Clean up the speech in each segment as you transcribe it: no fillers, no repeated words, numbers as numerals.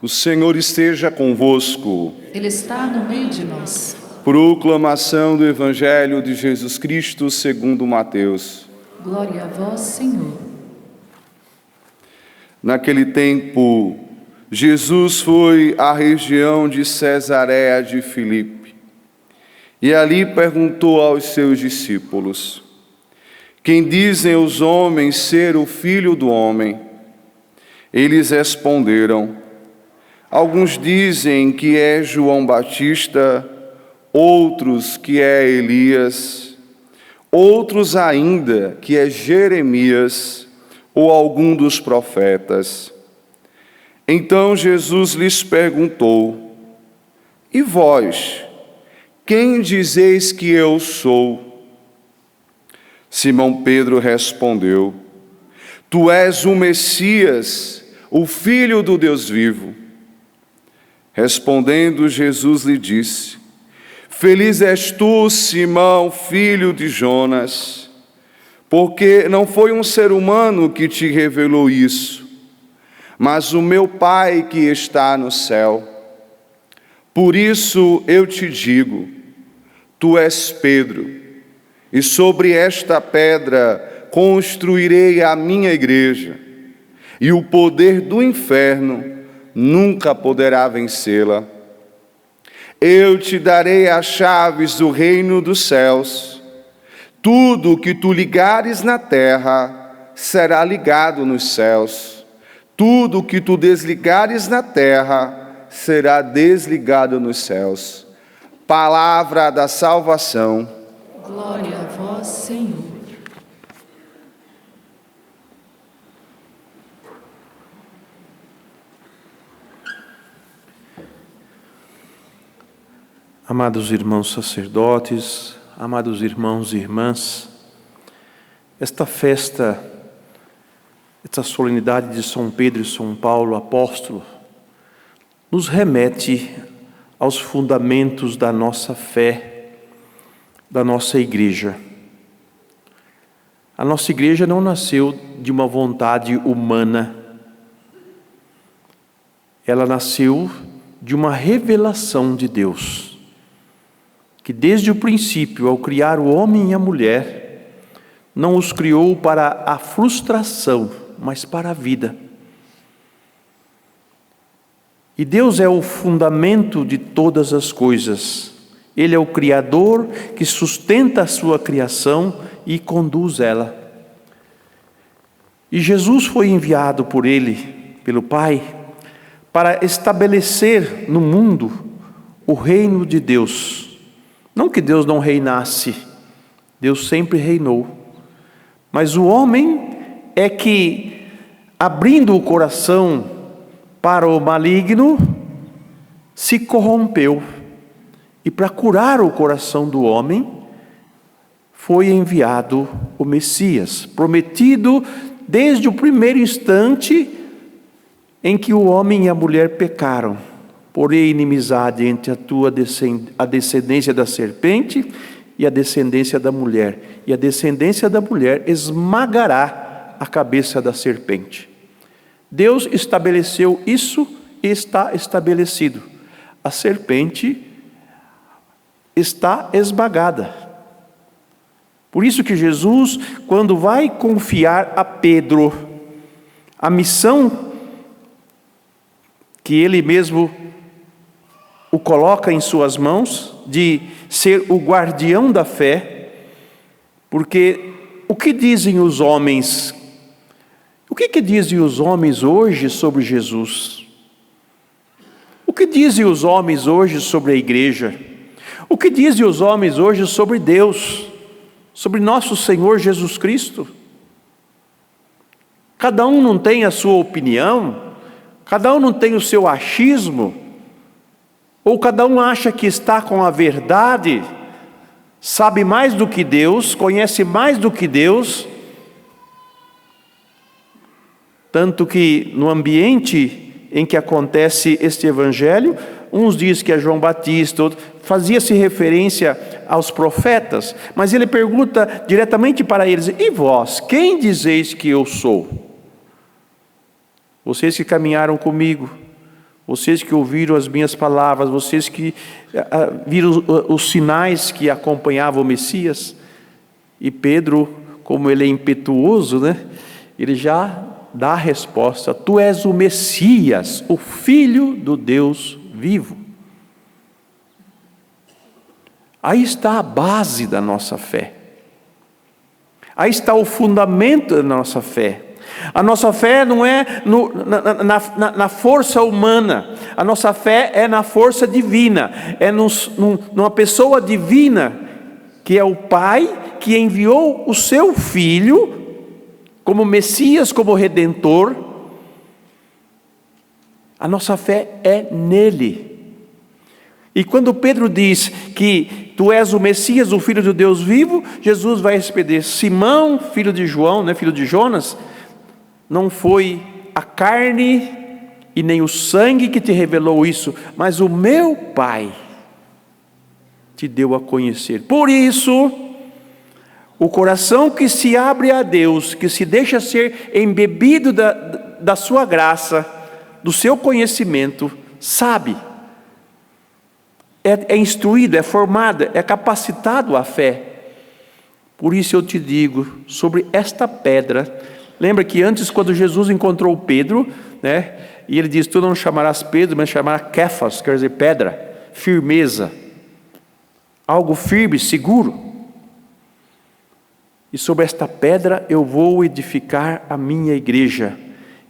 O Senhor esteja convosco. Ele está no meio de nós. Proclamação do Evangelho de Jesus Cristo segundo Mateus. Glória a vós, Senhor. Naquele tempo, Jesus foi à região de Cesareia de Filipe e ali perguntou aos seus discípulos: quem dizem os homens ser o Filho do Homem? Eles responderam: alguns dizem que é João Batista, outros que é Elias, outros ainda que é Jeremias ou algum dos profetas. Então Jesus lhes perguntou: e vós, quem dizeis que eu sou? Simão Pedro respondeu: tu és o Messias, o Filho do Deus vivo. Respondendo, Jesus lhe disse: feliz és tu, Simão, filho de Jonas, porque não foi um ser humano que te revelou isso, mas o meu Pai que está no céu. Por isso eu te digo: tu és Pedro, e sobre esta pedra construirei a minha igreja, e o poder do inferno nunca poderá vencê-la. Eu te darei as chaves do reino dos céus. Tudo o que tu ligares na terra será ligado nos céus. Tudo o que tu desligares na terra será desligado nos céus. Palavra da salvação. Glória a vós, Senhor. Amados irmãos sacerdotes, amados irmãos e irmãs, esta festa, esta solenidade de São Pedro e São Paulo, apóstolo, nos remete aos fundamentos da nossa fé, da nossa igreja. A nossa igreja não nasceu de uma vontade humana, ela nasceu de uma revelação de Deus, que desde o princípio, ao criar o homem e a mulher, não os criou para a frustração, mas para a vida. E Deus é o fundamento de todas as coisas. Ele é o Criador que sustenta a sua criação e conduz ela. E Jesus foi enviado por Ele, pelo Pai, para estabelecer no mundo o reino de Deus. Não que Deus não reinasse, Deus sempre reinou, mas o homem é que, abrindo o coração para o maligno, se corrompeu. E para curar o coração do homem, foi enviado o Messias, prometido desde o primeiro instante em que o homem e a mulher pecaram. Porém, inimizade entre a descendência da serpente e a descendência da mulher. E a descendência da mulher esmagará a cabeça da serpente. Deus estabeleceu isso e está estabelecido. A serpente está esmagada. Por isso que Jesus, quando vai confiar a Pedro a missão que ele mesmo o coloca em suas mãos, de ser o guardião da fé, porque o que dizem os homens? O que dizem os homens hoje sobre Jesus? O que dizem os homens hoje sobre a igreja? O que dizem os homens hoje sobre Deus, sobre nosso Senhor Jesus Cristo? Cada um não tem a sua opinião, cada um não tem o seu achismo, ou cada um acha que está com a verdade, sabe mais do que Deus, conhece mais do que Deus. Tanto que no ambiente em que acontece este evangelho, uns dizem que é João Batista, outros fazia-se referência aos profetas, mas ele pergunta diretamente para eles: e vós, quem dizeis que eu sou? Vocês que caminharam comigo, vocês que ouviram as minhas palavras, vocês que viram os sinais que acompanhavam o Messias. E Pedro, como ele é impetuoso, né? Ele já dá a resposta: tu és o Messias, o Filho do Deus vivo. Aí está a base da nossa fé. Aí está o fundamento da nossa fé. A nossa fé não é na força humana. A nossa fé é na força divina. É numa pessoa divina, que é o Pai, que enviou o seu Filho como Messias, como Redentor. A nossa fé é nele. E quando Pedro diz que tu és o Messias, o Filho do Deus vivo, Jesus vai responder: Simão, filho de João, né, filho de Jonas, não foi a carne e nem o sangue que te revelou isso, mas o meu Pai te deu a conhecer. Por isso, o coração que se abre a Deus, que se deixa ser embebido da sua graça, do seu conhecimento, sabe, é instruído, é formado, é capacitado à fé. Por isso eu te digo, sobre esta pedra, lembra que antes, quando Jesus encontrou Pedro, né, e ele diz: tu não chamarás Pedro, mas chamarás Kéfas, quer dizer pedra, firmeza, algo firme, seguro. E sobre esta pedra eu vou edificar a minha igreja,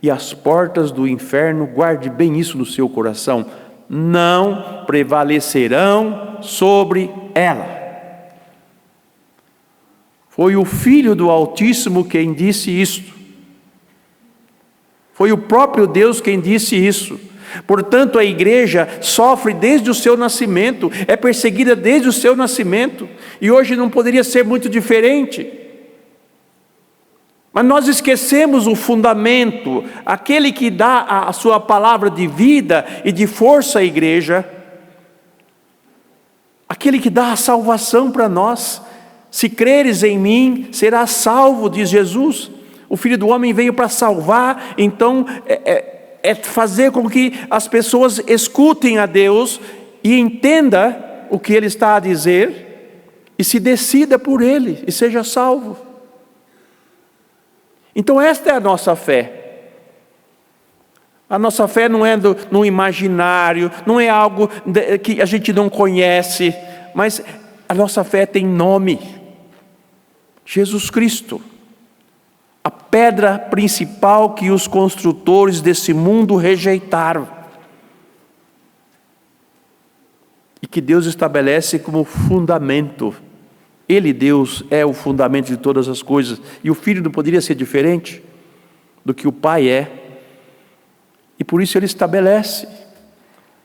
e as portas do inferno, guarde bem isso no seu coração, não prevalecerão sobre ela. Foi o Filho do Altíssimo quem disse isto. Foi o próprio Deus quem disse isso. Portanto, a igreja sofre desde o seu nascimento, é perseguida desde o seu nascimento, e hoje não poderia ser muito diferente. Mas nós esquecemos o fundamento, aquele que dá a sua palavra de vida e de força à igreja, aquele que dá a salvação para nós. Se creres em mim, serás salvo, diz Jesus. O Filho do Homem veio para salvar, então é fazer com que as pessoas escutem a Deus e entendam o que Ele está a dizer e se decida por Ele e seja salvo. Então esta é a nossa fé. A nossa fé não é no imaginário, não é algo que a gente não conhece, mas a nossa fé tem nome: Jesus Cristo. A pedra principal que os construtores desse mundo rejeitaram, e que Deus estabelece como fundamento. Ele, Deus, é o fundamento de todas as coisas, e o Filho não poderia ser diferente do que o Pai é, e por isso Ele estabelece: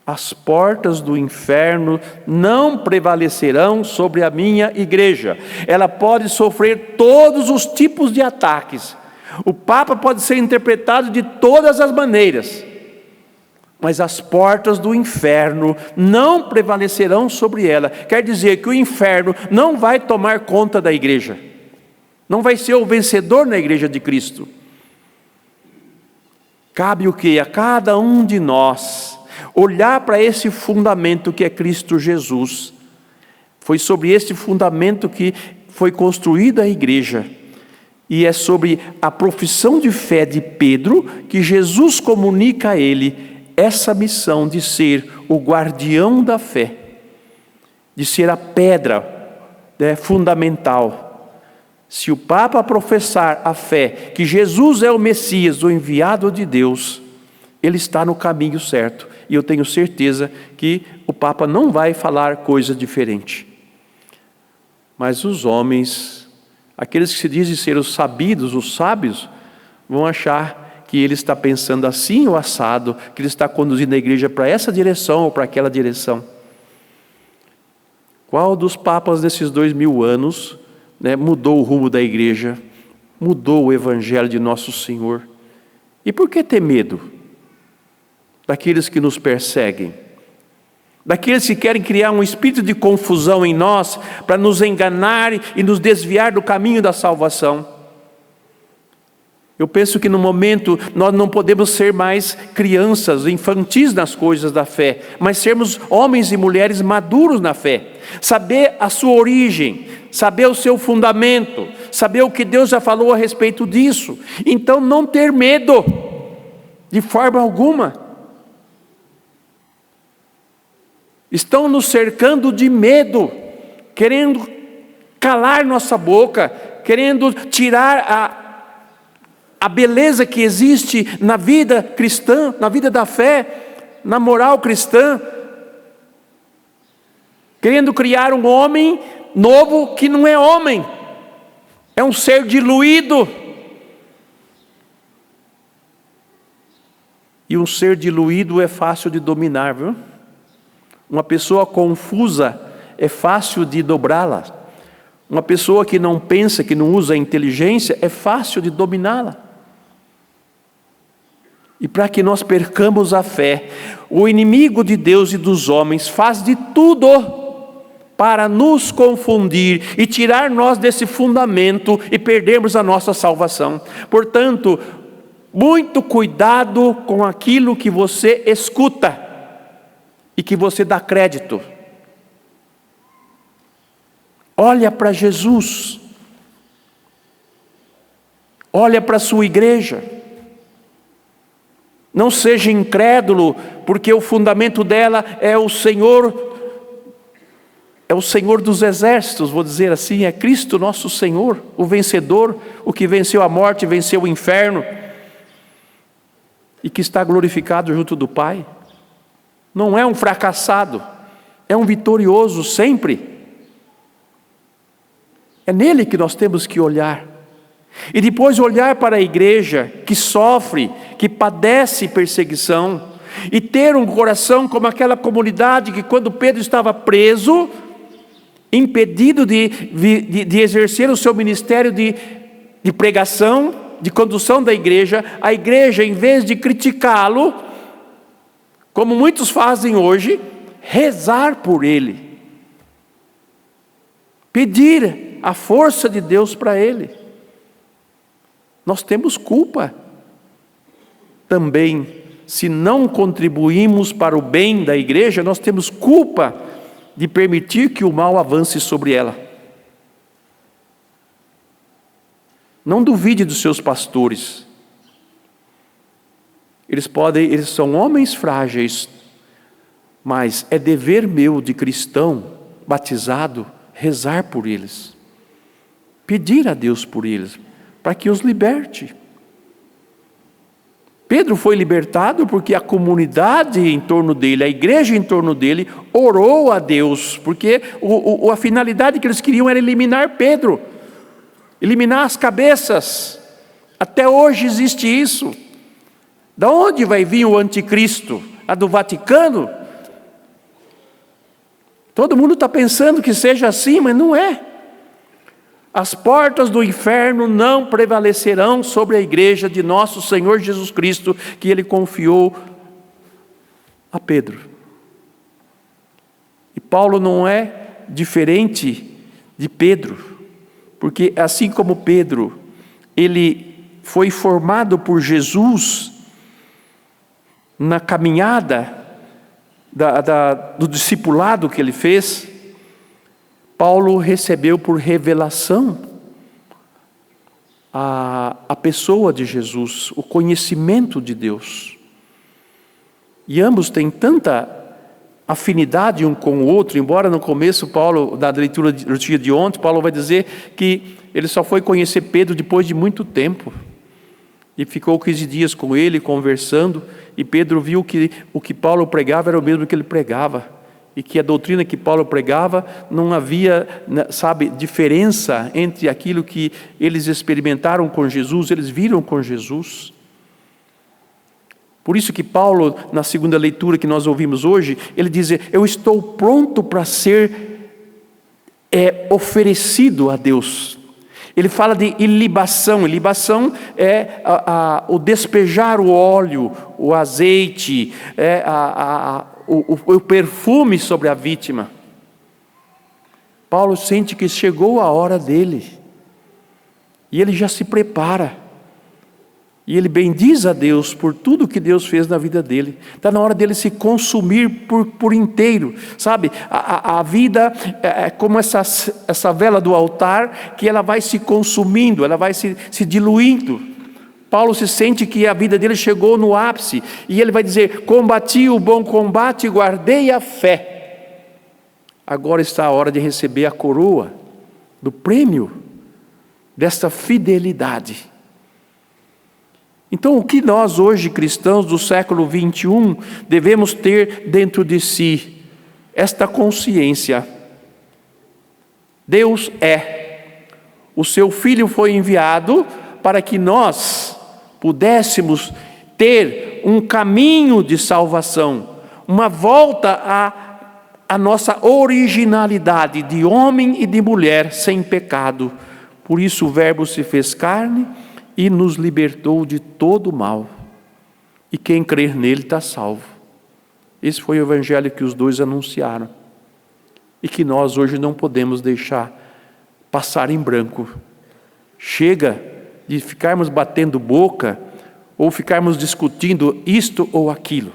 as portas do inferno não prevalecerão sobre a minha igreja. Ela pode sofrer todos os tipos de ataques, o Papa pode ser interpretado de todas as maneiras, mas as portas do inferno não prevalecerão sobre ela. Quer dizer que o inferno não vai tomar conta da igreja, não vai ser o vencedor na igreja de Cristo. Cabe o que? A cada um de nós olhar para esse fundamento que é Cristo Jesus. Foi sobre esse fundamento que foi construída a igreja, e é sobre a profissão de fé de Pedro que Jesus comunica a ele essa missão de ser o guardião da fé, de ser a pedra fundamental. Se o Papa professar a fé que Jesus é o Messias, o enviado de Deus, ele está no caminho certo, e eu tenho certeza que o Papa não vai falar coisa diferente. Mas os homens, aqueles que se dizem ser os sabidos, os sábios, vão achar que ele está pensando assim ou assado, que ele está conduzindo a igreja para essa direção ou para aquela direção. Qual dos papas desses 2000 anos mudou o rumo da igreja, mudou o evangelho de nosso Senhor? E por que ter medo daqueles que nos perseguem, daqueles que querem criar um espírito de confusão em nós para nos enganar e nos desviar do caminho da salvação? Eu penso que no momento nós não podemos ser mais crianças, infantis nas coisas da fé, mas sermos homens e mulheres maduros na fé. Saber a sua origem, saber o seu fundamento, saber o que Deus já falou a respeito disso. Então não ter medo, de forma alguma. Estão nos cercando de medo, querendo calar nossa boca, querendo tirar a beleza que existe na vida cristã, na vida da fé, na moral cristã, querendo criar um homem novo que não é homem, é um ser diluído. E um ser diluído é fácil de dominar, viu? Uma pessoa confusa é fácil de dobrá-la. Uma pessoa que não pensa, que não usa a inteligência, é fácil de dominá-la. E para que nós percamos a fé, o inimigo de Deus e dos homens faz de tudo para nos confundir e tirar nós desse fundamento e perdermos a nossa salvação. Portanto, muito cuidado com aquilo que você escuta e que você dá crédito. Olha para Jesus, olha para a sua igreja. Não seja incrédulo, porque o fundamento dela é o Senhor dos exércitos, vou dizer assim, é Cristo nosso Senhor, o vencedor, o que venceu a morte, venceu o inferno, e que está glorificado junto do Pai. Não é um fracassado, é um vitorioso sempre. É nele que nós temos que olhar. E depois olhar para a igreja que sofre, que padece perseguição, e ter um coração como aquela comunidade que quando Pedro estava preso, impedido de exercer o seu ministério de pregação, de condução da igreja, a igreja, em vez de criticá-lo, como muitos fazem hoje, rezar por ele, pedir a força de Deus para ele. Nós temos culpa também, se não contribuímos para o bem da igreja, nós temos culpa de permitir que o mal avance sobre ela. Não duvide dos seus pastores. Eles são homens frágeis, mas é dever meu de cristão batizado rezar por eles, pedir a Deus por eles, para que os liberte. Pedro foi libertado porque a comunidade em torno dele, a igreja em torno dele, orou a Deus, porque a finalidade que eles queriam era eliminar Pedro, eliminar as cabeças. Até hoje existe isso. Da onde vai vir o anticristo? A do Vaticano? Todo mundo está pensando que seja assim, mas não é. As portas do inferno não prevalecerão sobre a igreja de nosso Senhor Jesus Cristo, que Ele confiou a Pedro. E Paulo não é diferente de Pedro, porque assim como Pedro, ele foi formado por Jesus na caminhada do discipulado que ele fez, Paulo recebeu por revelação a pessoa de Jesus, o conhecimento de Deus. E ambos têm tanta afinidade um com o outro, embora no começo, Paulo, da leitura do dia de ontem, Paulo vai dizer que ele só foi conhecer Pedro depois de muito tempo. E ficou 15 dias com ele, conversando, e Pedro viu que o que Paulo pregava era o mesmo que ele pregava. E que a doutrina que Paulo pregava, não havia, diferença entre aquilo que eles experimentaram com Jesus, eles viram com Jesus. Por isso que Paulo, na segunda leitura que nós ouvimos hoje, ele diz: eu estou pronto para ser oferecido a Deus. Ele fala de ilibação. Ilibação é o despejar o óleo, o azeite, o perfume sobre a vítima. Paulo sente que chegou a hora dele, e ele já se prepara. E ele bendiz a Deus por tudo que Deus fez na vida dele. Está na hora dele se consumir por inteiro. Sabe, a vida é como essa vela do altar, que ela vai se consumindo, ela vai se diluindo. Paulo se sente que a vida dele chegou no ápice. E ele vai dizer: combati o bom combate, guardei a fé. Agora está a hora de receber a coroa do prêmio desta fidelidade. Então, o que nós hoje, cristãos do século 21, devemos ter dentro de si? Esta consciência. Deus é. O seu Filho foi enviado para que nós pudéssemos ter um caminho de salvação, uma volta à nossa originalidade de homem e de mulher sem pecado. Por isso o Verbo se fez carne e nos libertou de todo o mal. E quem crer nele está salvo. Esse foi o evangelho que os dois anunciaram. E que nós hoje não podemos deixar passar em branco. Chega de ficarmos batendo boca ou ficarmos discutindo isto ou aquilo.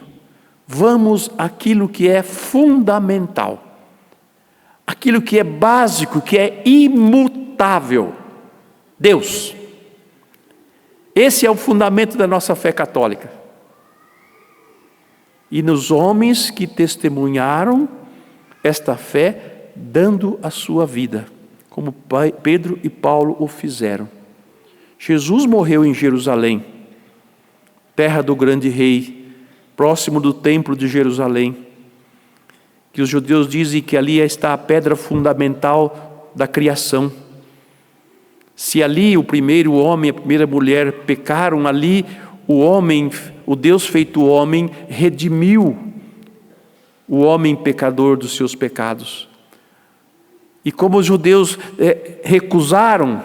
Vamos àquilo que é fundamental. Aquilo que é básico, que é imutável. Deus. Esse é o fundamento da nossa fé católica. E nos homens que testemunharam esta fé, dando a sua vida, como Pedro e Paulo o fizeram. Jesus morreu em Jerusalém, terra do grande rei, próximo do templo de Jerusalém, que os judeus dizem que ali está a pedra fundamental da criação. Se ali o primeiro homem e a primeira mulher pecaram, ali o homem, o Deus feito homem, redimiu o homem pecador dos seus pecados. E como os judeus recusaram,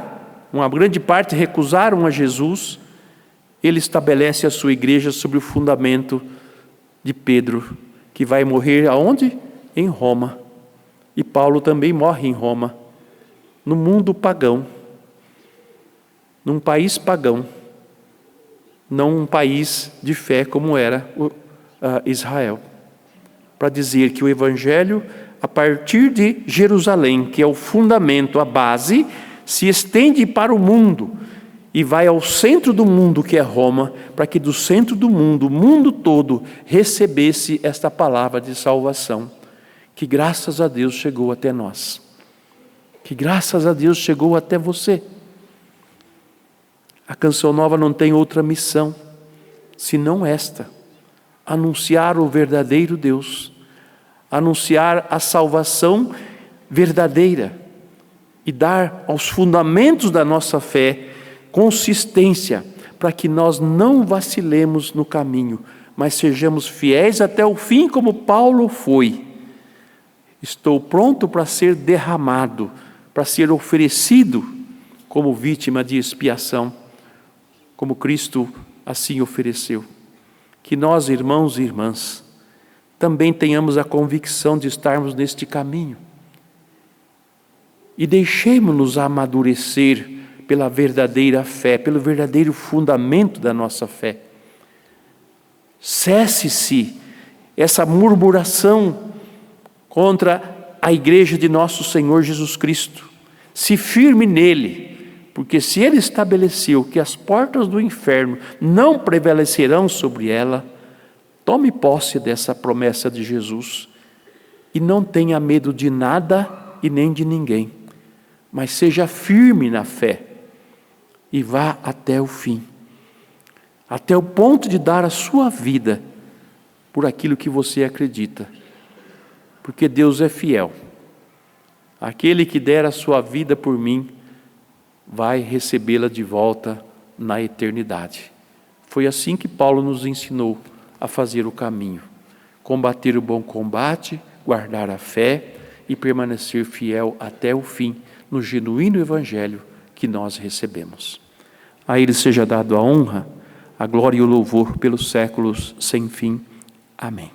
uma grande parte recusaram a Jesus, ele estabelece a sua igreja sobre o fundamento de Pedro, que vai morrer aonde? Em Roma. E Paulo também morre em Roma, no mundo pagão. Num país pagão, não um país de fé como era Israel. Para dizer que o Evangelho, a partir de Jerusalém, que é o fundamento, a base, se estende para o mundo e vai ao centro do mundo, que é Roma, para que do centro do mundo, o mundo todo, recebesse esta palavra de salvação, que graças a Deus chegou até nós, que graças a Deus chegou até você. A Canção Nova não tem outra missão, senão esta: anunciar o verdadeiro Deus, anunciar a salvação verdadeira e dar aos fundamentos da nossa fé consistência, para que nós não vacilemos no caminho, mas sejamos fiéis até o fim, como Paulo foi. Estou pronto para ser derramado, para ser oferecido como vítima de expiação, como Cristo assim ofereceu. Que nós, irmãos e irmãs, também tenhamos a convicção de estarmos neste caminho e deixemos-nos amadurecer pela verdadeira fé, pelo verdadeiro fundamento da nossa fé. Cesse-se essa murmuração contra a igreja de nosso Senhor Jesus Cristo. Se firme nele, porque se ele estabeleceu que as portas do inferno não prevalecerão sobre ela, tome posse dessa promessa de Jesus e não tenha medo de nada e nem de ninguém, mas seja firme na fé e vá até o fim, até o ponto de dar a sua vida por aquilo que você acredita, porque Deus é fiel. Aquele que der a sua vida por mim vai recebê-la de volta na eternidade. Foi assim que Paulo nos ensinou a fazer o caminho: combater o bom combate, guardar a fé e permanecer fiel até o fim no genuíno evangelho que nós recebemos. A ele seja dado a honra, a glória e o louvor pelos séculos sem fim. Amém.